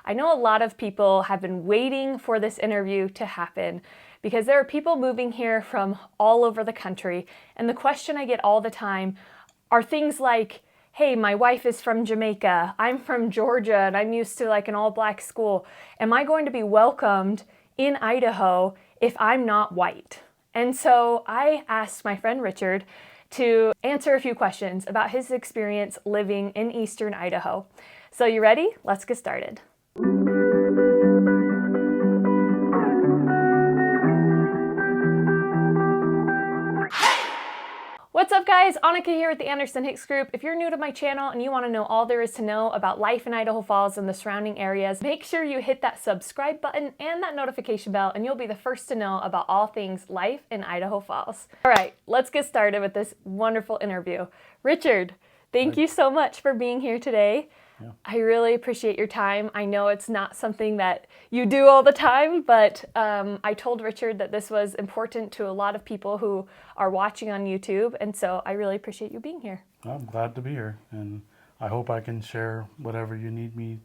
I know a lot of people have been waiting for this interview to happen because there are people moving here from all over the country. And the question I get all the time are things like, hey, my wife is from Jamaica, I'm from Georgia, and I'm used to like an all-black school. Am I going to be welcomed in Idaho if I'm not white? And so I asked my friend Richard to answer a few questions about his experience living in eastern Idaho. So you ready? Let's get started. What's up guys, Annika here with the Anderson Hicks Group. If you're new to my channel and you want to know all there is to know about life in Idaho Falls and the surrounding areas, make sure you hit that subscribe button and that notification bell and you'll be the first to know about all things life in Idaho Falls. All right, let's get started with this wonderful interview. Richard, thank you so much for being here today. Yeah. I really appreciate your time. I know it's not something that you do all the time, but I told Richard that this was important to a lot of people who are watching on YouTube, and so I really appreciate you being here. I'm glad to be here, and I hope I can share whatever you need me,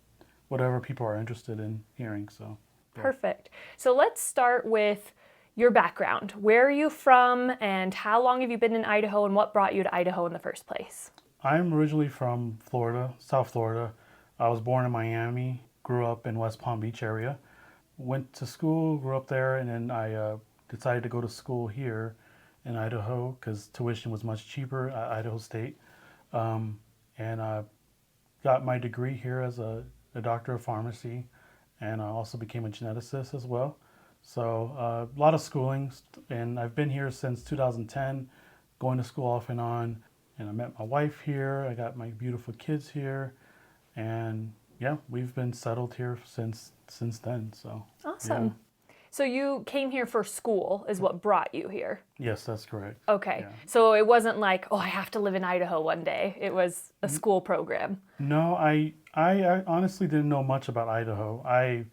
whatever people are interested in hearing. So yeah. Perfect. So let's start with your background. Where are you from, and how long have you been in Idaho, and what brought you to Idaho in the first place? I'm originally from Florida, South Florida. I was born in Miami, grew up in West Palm Beach area, went to school, grew up there, and then I decided to go to school here in Idaho because tuition was much cheaper at Idaho State. And I got my degree here as a doctor of pharmacy, and I also became a geneticist as well. So a lot of schooling, and I've been here since 2010, going to school off and on. And I met my wife here, I got my beautiful kids here, and yeah, we've been settled here since then, so. Awesome. Yeah. So you came here for school is what brought you here? Yes, that's correct. Okay, yeah. So it wasn't like, oh, I have to live in Idaho one day. It was a school program. No, I honestly didn't know much about Idaho. I,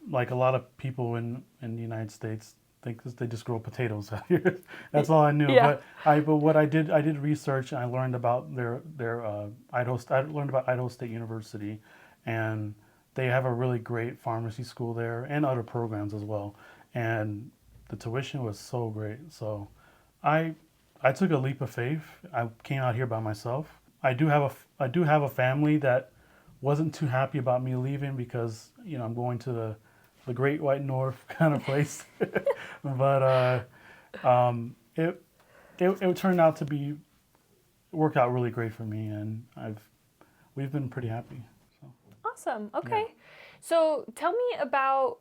like a lot of people in the United States, think they just grow potatoes out here. That's all I knew. Yeah. But what I did research, and I learned about their Idaho. I learned about Idaho State University, and they have a really great pharmacy school there and other programs as well. And the tuition was so great. So I took a leap of faith. I came out here by myself. I do have a family that wasn't too happy about me leaving because I'm going to the Great White North kind of place. But it turned out to work out really great for me, and we've been pretty happy. So. Awesome. Okay. Yeah. So tell me about,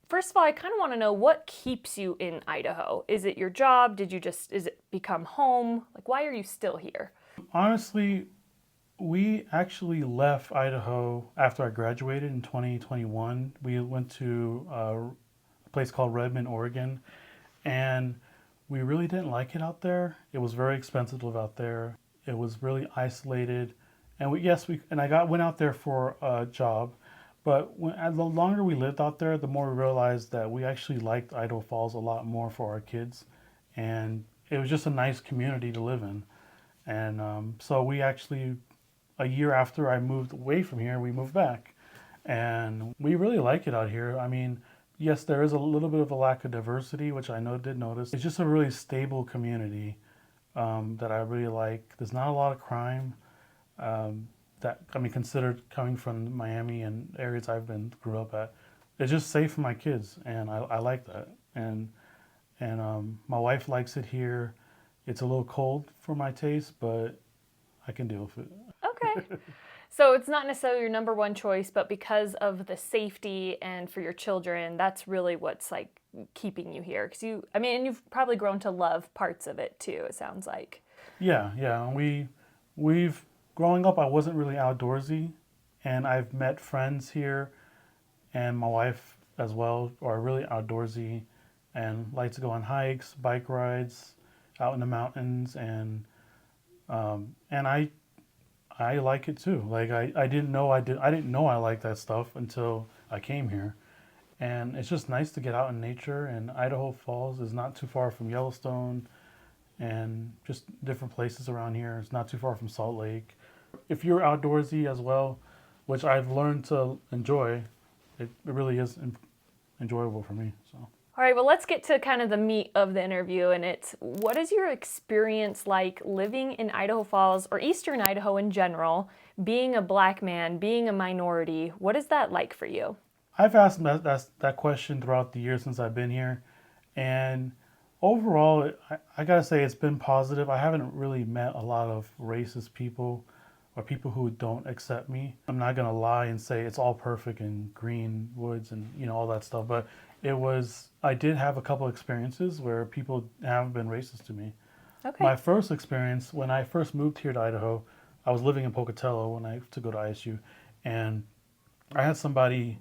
first of all, I kind of want to know what keeps you in Idaho. Is it your job? Is it become home? Like, why are you still here? Honestly, we actually left Idaho after I graduated in 2021. We went to a place called Redmond, Oregon, and we really didn't like it out there. It was very expensive to live out there. It was really isolated, and I went out there for a job, but the longer we lived out there, the more we realized that we actually liked Idaho Falls a lot more for our kids, and it was just a nice community to live in. And so we actually, a year after I moved away from here, we moved back, and we really like it out here. I mean, yes, there is a little bit of a lack of diversity, which I did notice. It's just a really stable community that I really like. There's not a lot of crime. Considered coming from Miami and areas grew up at, it's just safe for my kids, and I like that. And my wife likes it here. It's a little cold for my taste, but I can deal with it. Okay. So it's not necessarily your number one choice, but because of the safety and for your children, that's really what's like keeping you here. Because you've probably grown to love parts of it too, it sounds like. Yeah. We've growing up, I wasn't really outdoorsy, and I've met friends here, and my wife as well are really outdoorsy and like to go on hikes, bike rides, out in the mountains, and I like it too. Like I didn't know I liked that stuff until I came here. And it's just nice to get out in nature, and Idaho Falls is not too far from Yellowstone and just different places around here. It's not too far from Salt Lake. If you're outdoorsy as well, which I've learned to enjoy. It really is enjoyable for me. So. All right, well, let's get to kind of the meat of the interview, and it's what is your experience like living in Idaho Falls or Eastern Idaho in general, being a Black man, being a minority? What is that like for you? I've asked that question throughout the years since I've been here, and overall, I gotta say it's been positive. I haven't really met a lot of racist people or people who don't accept me. I'm not gonna lie and say it's all perfect in green woods and all that stuff, but I did have a couple experiences where people have been racist to me. Okay. My first experience, when I first moved here to Idaho, I was living in Pocatello when I to go to ISU, and I had somebody.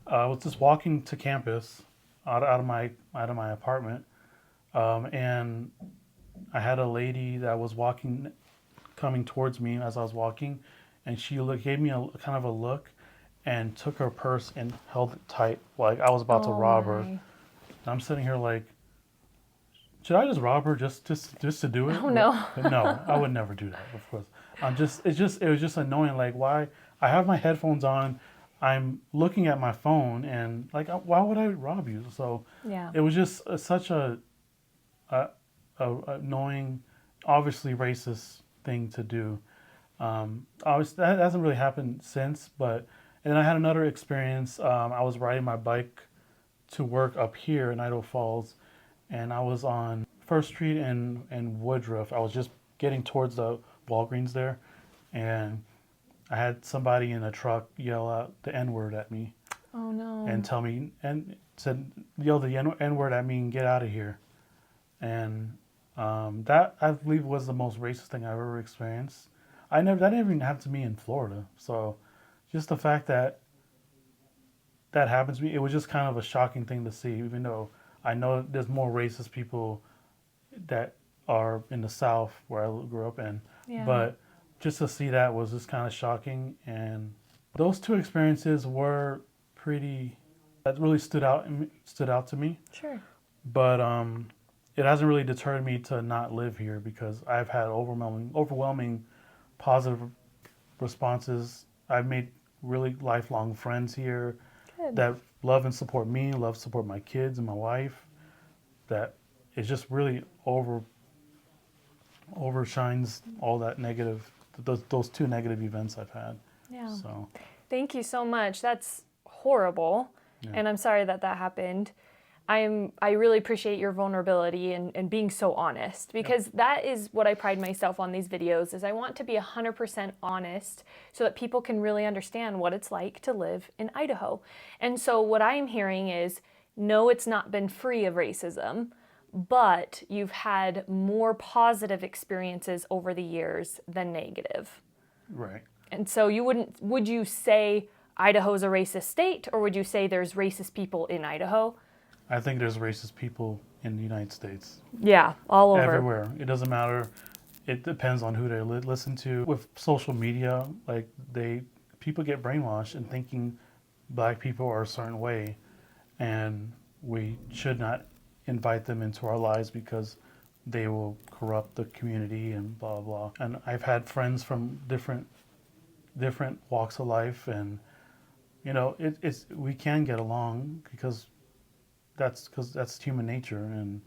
I was just walking to campus out of my apartment, and I had a lady that was coming towards me as I was walking, and she gave me a kind of a look, and took her purse and held it tight, like I was about to rob her. And I'm sitting here like, should I just rob her just to do it? Oh no. But no, I would never do that. Of course, it was just annoying. Like, why? I have my headphones on. I'm looking at my phone, and like, why would I rob you? So Yeah. it was just such a annoying, obviously racist thing to do. Obviously, that hasn't really happened since, but and then I had another experience. I was riding my bike to work up here in Idaho Falls, and I was on First Street and Woodruff. I was just getting towards the Walgreens there, and I had somebody in a truck yell out the N-word at me. Oh no. And tell me, and yell the N-word at me and get out of here. And that, I believe, was the most racist thing I've ever experienced. That didn't even happen to me in Florida. So just the fact that that happens to me, it was just kind of a shocking thing to see, even though I know there's more racist people that are in the South where I grew up in. Yeah. But just to see that was just kind of shocking. And those two experiences were that really stood out to me. Sure. But it hasn't really deterred me to not live here because I've had overwhelming positive responses. I've made really lifelong friends here. Good. That love and support me, support my kids and my wife. That is just really overshines all that negative, those two negative events I've had. Yeah. So, thank you so much. That's horrible, and I'm sorry that happened. I really appreciate your vulnerability and being so honest, because that is what I pride myself on these videos, is I want to be 100% honest so that people can really understand what it's like to live in Idaho. And so what I'm hearing is, no, it's not been free of racism, but you've had more positive experiences over the years than negative. right. And so would you say Idaho's a racist state, or would you say there's racist people in Idaho? I think there's racist people in the United States. Yeah, all over. Everywhere. It doesn't matter. It depends on who they listen to. With social media, like people get brainwashed and thinking Black people are a certain way, and we should not invite them into our lives because they will corrupt the community and blah blah. And I've had friends from different walks of life, and we can get along because that's human nature, and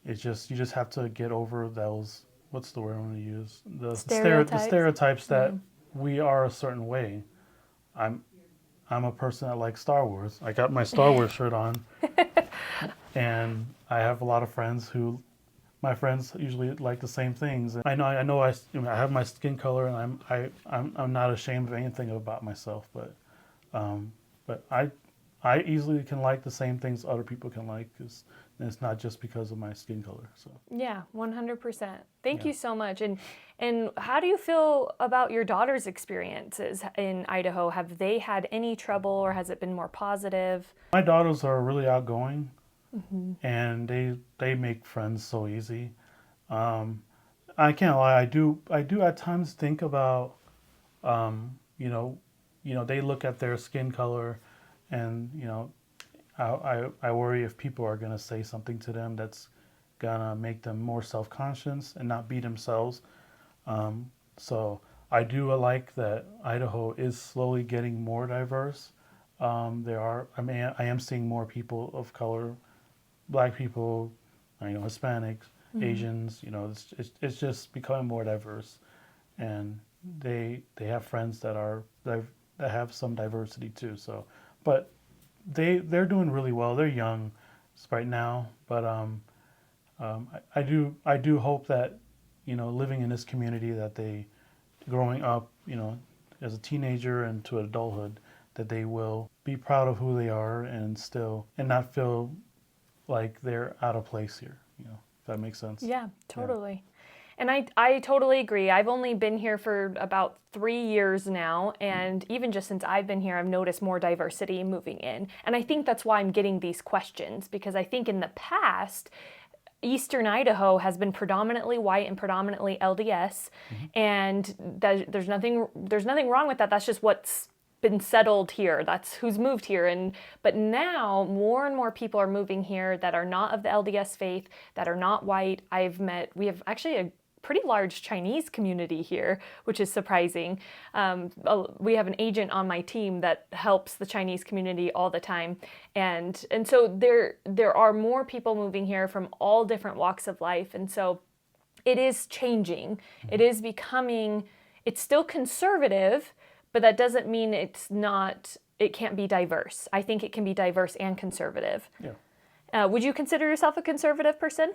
you just have to get over those, what's the word I want to use, the stereotypes that we are a certain way. I'm a person that likes Star Wars. I got my Star Wars shirt on, and I have a lot of friends who, my friends usually like the same things. And I know I have my skin color, and I'm not ashamed of anything about myself, but I easily can like the same things other people can like, because it's not just because of my skin color. So yeah, 100%. Thank you so much. And how do you feel about your daughter's experiences in Idaho? Have they had any trouble, or has it been more positive? My daughters are really outgoing, and they make friends so easy. I can't lie. I do at times think about, they look at their skin color, and I worry if people are gonna say something to them that's gonna make them more self-conscious and not be themselves. So I do like that Idaho is slowly getting more diverse. I am seeing more people of color, black people, Hispanics, Asians. It's just becoming more diverse, and they have friends that have some diversity too. So, but they're doing really well. They're young right now, but I do hope that living in this community that they growing up as a teenager and to adulthood that they will be proud of who they are and not feel like they're out of place here. If that makes sense. Yeah, totally. And I totally agree. I've only been here for about 3 years now, and even just since I've been here, I've noticed more diversity moving in. And I think that's why I'm getting these questions, because I think in the past, Eastern Idaho has been predominantly white and predominantly LDS, and there's nothing wrong with that. That's just what's been settled here. That's who's moved here. But now more and more people are moving here that are not of the LDS faith, that are not white. We have actually a pretty large Chinese community here, which is surprising. We have an agent on my team that helps the Chinese community all the time. And so there are more people moving here from all different walks of life. And so it is changing. It is becoming, it's still conservative, but that doesn't mean it can't be diverse. I think it can be diverse and conservative. Yeah. Would you consider yourself a conservative person?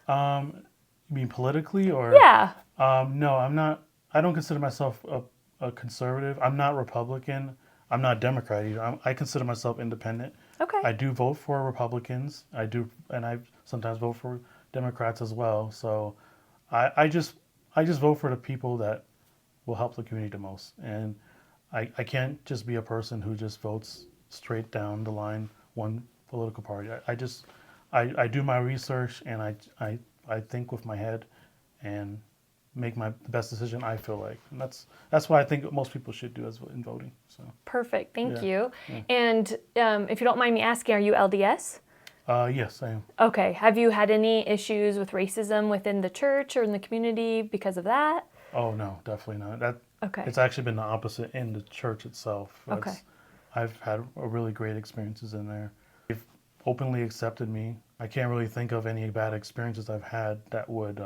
You mean politically or? Yeah. No, I'm not. I don't consider myself a conservative. I'm not Republican. I'm not Democrat either. I consider myself independent. Okay. I do vote for Republicans. I sometimes vote for Democrats as well. So I just vote for the people that will help the community the most. And I can't just be a person who just votes straight down the line one political party. I do my research, and I think with my head and make the best decision I feel like. And that's what I think most people should do in voting. So perfect. Thank you. Yeah. And if you don't mind me asking, are you LDS? Yes, I am. Okay. Have you had any issues with racism within the church or in the community because of that? Oh no, definitely not. Okay. It's actually been the opposite in the church itself. Okay. I've had a really great experiences in there. They've openly accepted me. I can't really think of any bad experiences I've had that would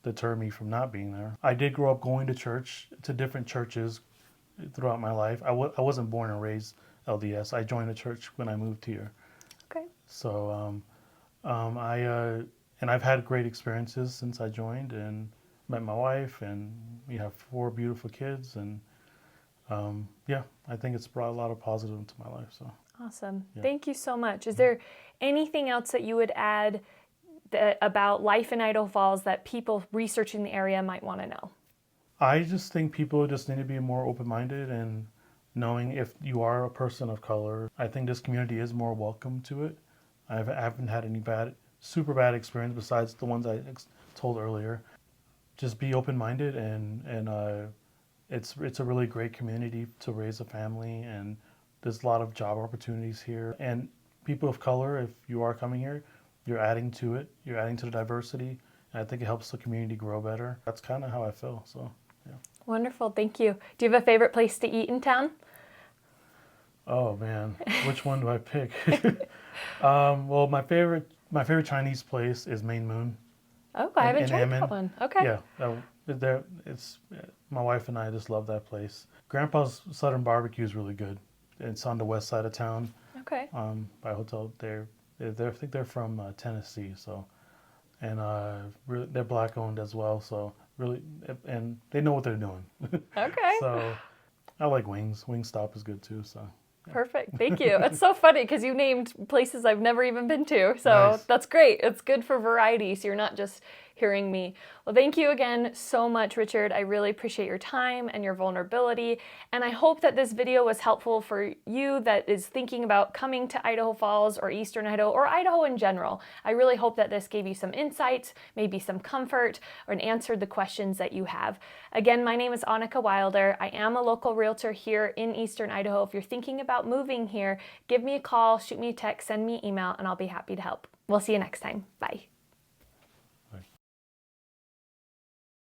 deter me from not being there. I did grow up going to different churches throughout my life. I wasn't born and raised LDS. I joined a church when I moved here. Okay. So I've had great experiences since I joined and met my wife, and we have 4 beautiful kids, and I think it's brought a lot of positive into my life. So awesome. Yeah. Thank you so much. Is there anything else that you would add about life in Idaho Falls that people researching the area might want to know? I just think people just need to be more open-minded and knowing if you are a person of color. I think this community is more welcome to it. I haven't had any super bad experience besides the ones I told earlier. Just be open-minded, and it's a really great community to raise a family, and there's a lot of job opportunities here. And people of color, if you are coming here, you're adding to it. You're adding to the diversity, and I think it helps the community grow better. That's kind of how I feel. So, yeah. Wonderful. Thank you. Do you have a favorite place to eat in town? Oh man, which one do I pick? Well, my favorite Chinese place is Main Moon. Oh, I haven't tried Ammon. that one. Okay. Yeah, my wife and I just love that place. Grandpa's Southern Barbecue is really good. It's on the west side of town. Okay. By a hotel. I think they're from Tennessee. So, and really, they're black owned as well. So really, and they know what they're doing. Okay. So, I like Wings. Wingstop is good too. So. Perfect. Thank you. It's so funny because you named places I've never even been to. So Nice. That's great. It's good for variety. So you're not just hearing me. Well, thank you again so much, Richard. I really appreciate your time and your vulnerability. And I hope that this video was helpful for you that is thinking about coming to Idaho Falls or Eastern Idaho or Idaho in general. I really hope that this gave you some insights, maybe some comfort, and answered the questions that you have. Again, my name is Annika Wilder. I am a local realtor here in Eastern Idaho. If you're thinking about moving here, give me a call, shoot me a text, send me an email, and I'll be happy to help. We'll see you next time. Bye.